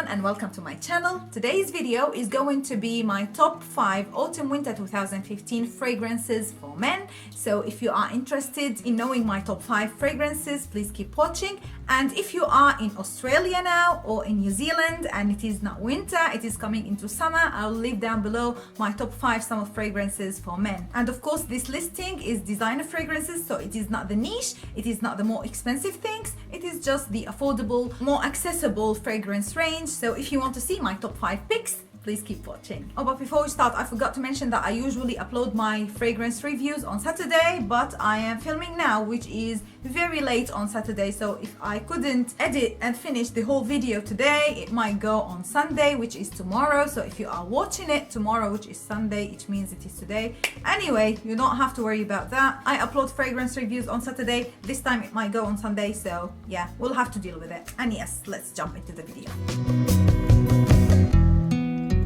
and welcome to my channel. Today's video is going to be my top 5 autumn-winter 2015 fragrances for men. So if you are interested in knowing my top 5 fragrances, please keep watching. And if you are in Australia now or in New Zealand and it is not winter, it is coming into summer, I'll leave down below my top 5 summer fragrances for men. And of course, this listing is designer fragrances, so it is not the niche, it is not the more expensive things, it is just the affordable, more accessible fragrance range. So if you want to see my top 5 picks, please keep watching. Oh, but before we start, I forgot to mention that I usually upload my fragrance reviews on Saturday, but I am filming now, which is very late on Saturday. So if I couldn't edit and finish the whole video today, it might go on Sunday, which is tomorrow. So if you are watching it tomorrow, which is Sunday, it means it is today. Anyway, you don't have to worry about that. I upload fragrance reviews on Saturday. This time it might go on Sunday. So yeah, we'll have to deal with it. And yes, let's jump into the video.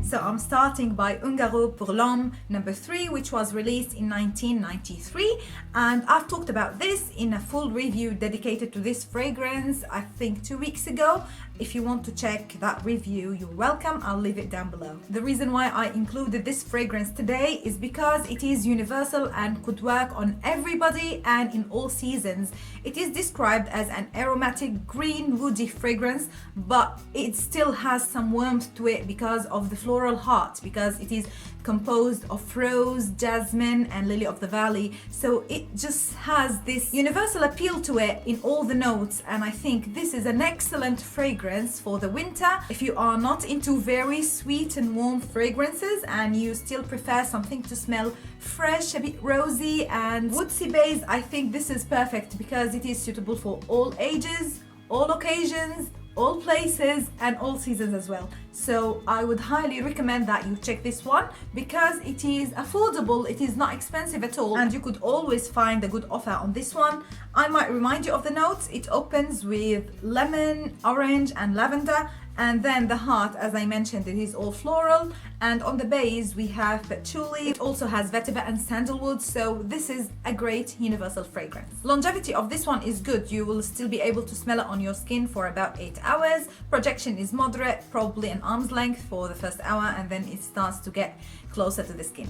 So I'm starting by Ungaro Pour l'Homme number 3, which was released in 1993, and I've talked about this in a full review dedicated to this fragrance, I think 2 weeks ago. If you want to check that review, you're welcome. I'll leave it down below. The reason why I included this fragrance today is because it is universal and could work on everybody and in all seasons. It is described as an aromatic green woody fragrance, but it still has some warmth to it because of the floral heart, because it is composed of rose, jasmine and lily of the valley. So it just has this universal appeal to it in all the notes, and I think this is an excellent fragrance for the winter. If you are not into very sweet and warm fragrances and you still prefer something to smell fresh, a bit rosy and woodsy base, I think this is perfect because it is suitable for all ages, all occasions, all places and all seasons as well. So I would highly recommend that you check this one because it is affordable, it is not expensive at all, and you could always find a good offer on this one. I might remind you of the notes. It opens with lemon, orange and lavender, and then the heart, as I mentioned, it is all floral, and on the base we have patchouli. It also has vetiver and sandalwood, so this is a great universal fragrance. Longevity of this one is good. You will still be able to smell it on your skin for about 8 hours. Projection is moderate, probably an arm's length for the first hour, and then it starts to get closer to the skin.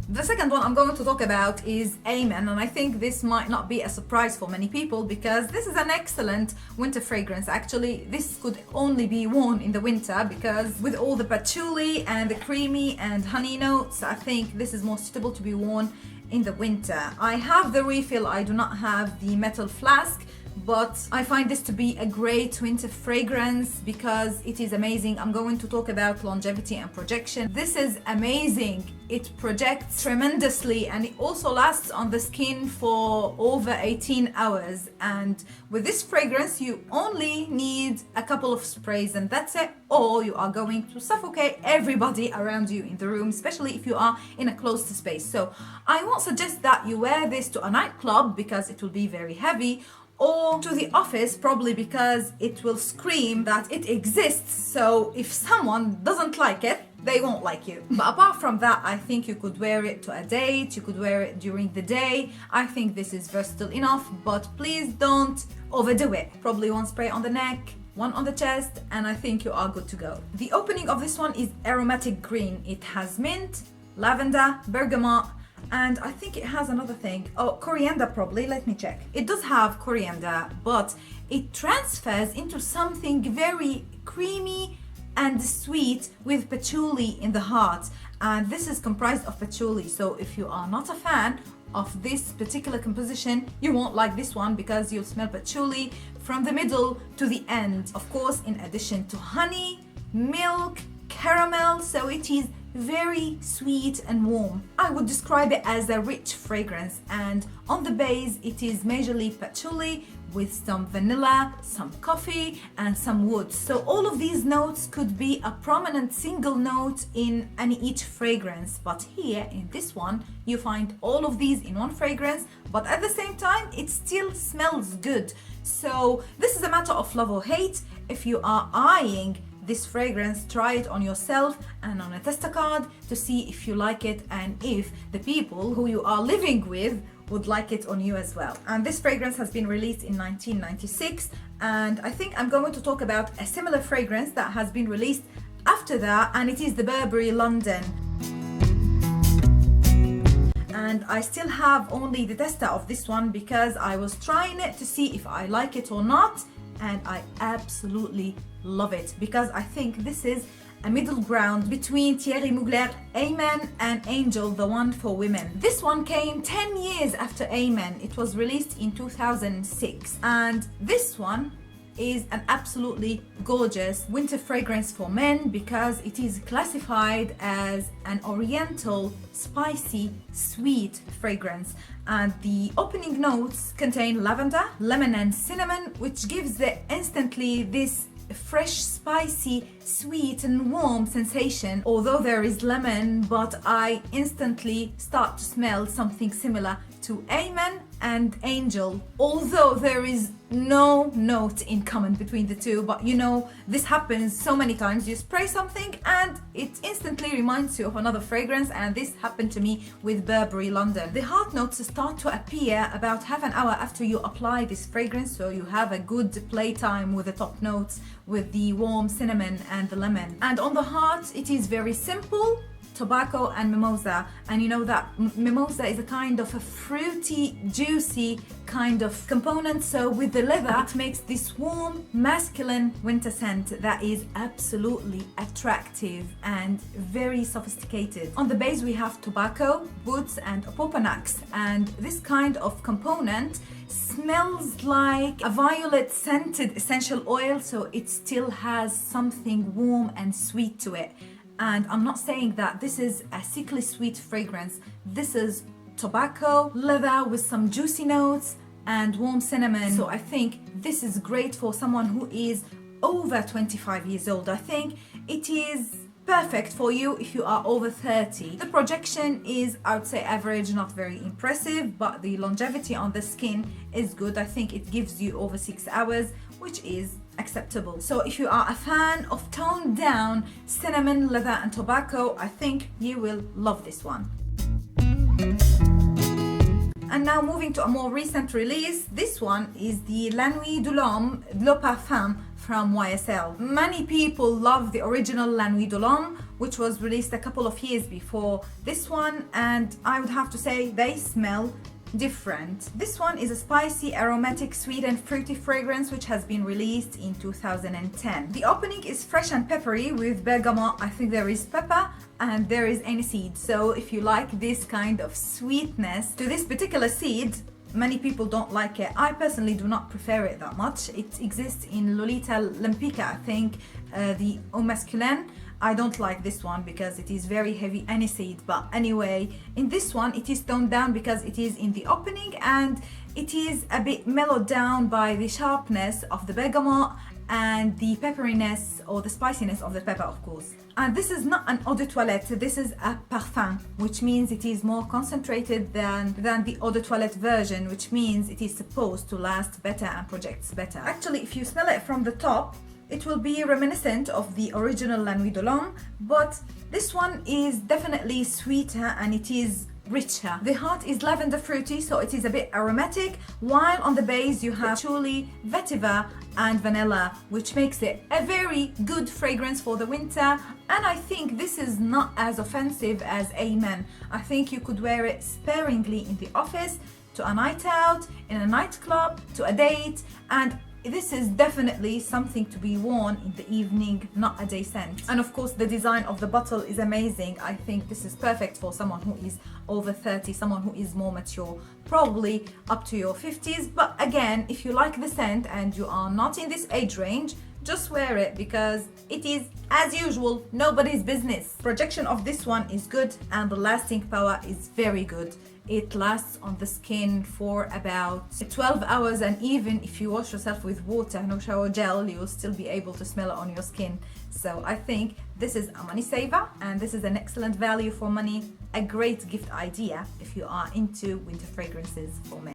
The second one I'm going to talk about is Amen, and I think this might not be a surprise for many people because this is an excellent winter fragrance. Actually, this could only be worn in the winter because with all the patchouli and the creamy and honey notes, I think this is more suitable to be worn in the winter. I have the refill, I do not have the metal flask, but I find this to be a great winter fragrance because it is amazing. I'm going to talk about longevity and projection. This is amazing. It projects tremendously and it also lasts on the skin for over 18 hours. And with this fragrance, you only need a couple of sprays and that's it, or you are going to suffocate everybody around you in the room, especially if you are in a closed space. So I won't suggest that you wear this to a nightclub because it will be very heavy, or to the office, probably because it will scream that it exists. So if someone doesn't like it, they won't like you. But apart from that, I think you could wear it to a date, you could wear it during the day. I think this is versatile enough, but please don't overdo it. Probably one spray on the neck, one on the chest, and I think you are good to go. The opening of this one is aromatic green. It has mint, lavender, bergamot, and I think it has another thing. Oh, coriander probably, let me check. It does have coriander, but it transfers into something very creamy and sweet with patchouli in the heart. And this is comprised of patchouli. So if you are not a fan of this particular composition, you won't like this one because you'll smell patchouli from the middle to the end. Of course, in addition to honey, milk, caramel, so it is very sweet and warm. I would describe it as a rich fragrance, and on the base it is majorly patchouli with some vanilla, some coffee and some wood. So all of these notes could be a prominent single note in each fragrance, but here in this one you find all of these in one fragrance, but at the same time it still smells good. So this is a matter of love or hate. If you are eyeing this fragrance, try it on yourself and on a tester card to see if you like it and if the people who you are living with would like it on you as well. And this fragrance has been released in 1996, and I think I'm going to talk about a similar fragrance that has been released after that, and it is the Burberry London. And I still have only the tester of this one because I was trying it to see if I like it or not, and I absolutely love it because I think this is a middle ground between Thierry Mugler, Amen, and Angel, the one for women. This one came 10 years after Amen. It was released in 2006, and this one is an absolutely gorgeous winter fragrance for men because it is classified as an oriental, spicy, sweet fragrance. And the opening notes contain lavender, lemon, and cinnamon, which gives it instantly this fresh, spicy, sweet, and warm sensation. Although there is lemon, but I instantly start to smell something similar to Amen and Angel, although there is no note in common between the two. But you know, this happens so many times. You spray something and it instantly reminds you of another fragrance, and this happened to me with Burberry London. The heart notes start to appear about half an hour after you apply this fragrance, so you have a good playtime with the top notes, with the warm cinnamon and the lemon. And on the heart, it is very simple: tobacco and mimosa. And you know that mimosa is a kind of a fruity, juicy kind of component, so with the leather it makes this warm, masculine winter scent that is absolutely attractive and very sophisticated. On the base we have tobacco, woods, and opopanax, and this kind of component smells like a violet scented essential oil, so it still has something warm and sweet to it. And I'm not saying that this is a sickly sweet fragrance. This is tobacco, leather with some juicy notes, and warm cinnamon. So I think this is great for someone who is over 25 years old. I think it is perfect for you if you are over 30. The projection is, I would say, average, not very impressive, but the longevity on the skin is good. I think it gives you over 6 hours, which is acceptable. So if you are a fan of toned down cinnamon, leather, and tobacco, I think you will love this one. And now moving to a more recent release, this one is the La Nuit de l'Homme Le Parfum from YSL. Many people love the original La Nuit de l'Homme, which was released a couple of years before this one, and I would have to say they smell different. This one is a spicy, aromatic, sweet, and fruity fragrance which has been released in 2010. The opening is fresh and peppery with bergamot. I think there is pepper and there is aniseed. So if you like this kind of sweetness to this particular seed, many people don't like it. I personally do not prefer it that much. It exists in Lolita Lempicka, I think, the Eau Masculin. I don't like this one because it is very heavy aniseed, but anyway, in this one it is toned down because it is in the opening, and it is a bit mellowed down by the sharpness of the bergamot and the pepperiness or the spiciness of the pepper, of course. And this is not an eau de toilette, this is a parfum, which means it is more concentrated than the eau de toilette version, which means it is supposed to last better and projects better. Actually, if you smell it from the top, it will be reminiscent of the original La Nuit de l'Homme, but this one is definitely sweeter and it is richer. The heart is lavender fruity, so it is a bit aromatic, while on the base you have patchouli, vetiver, and vanilla, which makes it a very good fragrance for the winter. And I think this is not as offensive as Amen. I think you could wear it sparingly in the office, to a night out, in a nightclub, to a date, and this is definitely something to be worn in the evening, not a day scent. And of course the design of the bottle is amazing. I think this is perfect for someone who is over 30, someone who is more mature, probably up to your 50s. But again, if you like the scent and you are not in this age range, just wear it because it is, as usual, nobody's business. Projection of this one is good and the lasting power is very good. It lasts on the skin for about 12 hours, and even if you wash yourself with water, no shower gel, you'll still be able to smell it on your skin. So I think this is a money saver and this is an excellent value for money, a great gift idea if you are into winter fragrances for men.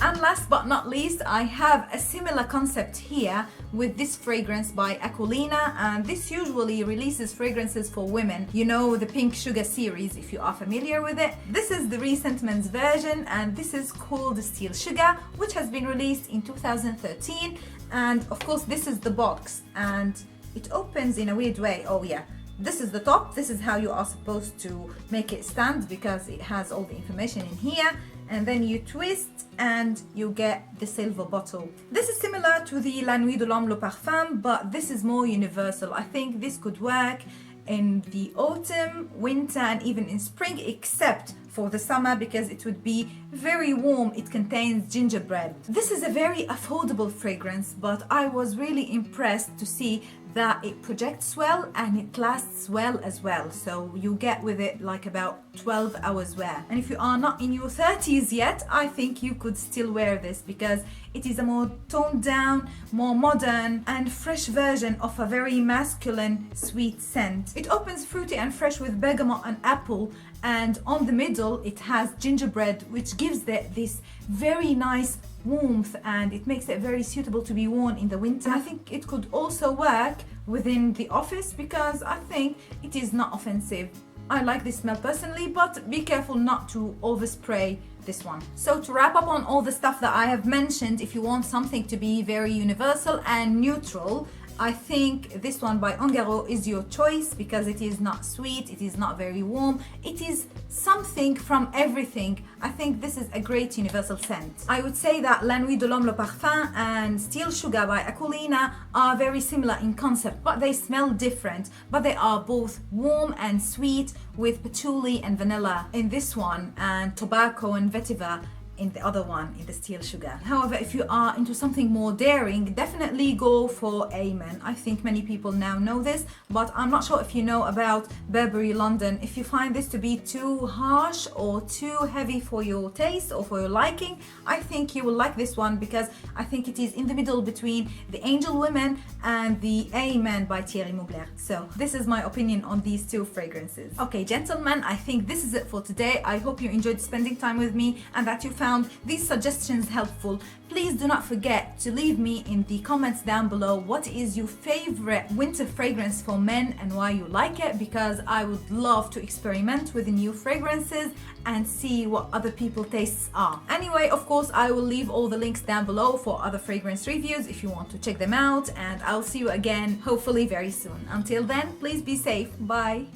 And last but not least, I have a similar concept here with this fragrance by Aquilina, and this usually releases fragrances for women. You know, the Pink Sugar series, if you are familiar with it. This is the recent men's version, and this is called Steel Sugar, which has been released in 2013. And of course, this is the box, and it opens in a weird way. Oh yeah. This is the top. This is how you are supposed to make it stand, because it has all the information in here. And then you twist and you get the silver bottle. This is similar to the La Nuit de l'Homme Le Parfum, but this is more universal. I think this could work in the autumn, winter, and even in spring, except for the summer, because it would be very warm. It contains gingerbread. This is a very affordable fragrance, but I was really impressed to see that it projects well and it lasts well as well. So you get with it like about 12 hours wear. And if you are not in your 30s yet, I think you could still wear this, because it is a more toned down, more modern and fresh version of a very masculine sweet scent. It opens fruity and fresh with bergamot and apple, and on the middle it has gingerbread, which gives it this very nice warmth, and it makes it very suitable to be worn in the winter. I think it could also work within the office, because I think it is not offensive. I like this smell personally, but be careful not to overspray this one. So to wrap up on all the stuff that I have mentioned, if you want something to be very universal and neutral, I think this one by Ungaro is your choice, because it is not sweet, it is not very warm, it is something from everything. I think this is a great universal scent. I would say that La Nuit de l'Homme Le Parfum and Steel Sugar by Aquilina are very similar in concept, but they smell different. But they are both warm and sweet, with patchouli and vanilla in this one, and tobacco and vetiver in the other one, in the Steel Sugar. However, if you are into something more daring, definitely go for Amen. I think many people now know this, but I'm not sure if you know about Burberry London. If you find this to be too harsh or too heavy for your taste or for your liking, I think you will like this one, because I think it is in the middle between the Angel Women and the Amen by Thierry Mugler. So this is my opinion on these two fragrances. Okay, gentlemen, I think this is it for today. I hope you enjoyed spending time with me and that you found these suggestions helpful. Please do not forget to leave me in the comments down below what is your favorite winter fragrance for men and why you like it, because I would love to experiment with new fragrances and see what other people's tastes are. Anyway, of course, I will leave all the links down below for other fragrance reviews if you want to check them out, and I'll see you again hopefully very soon. Until then, please be safe. Bye.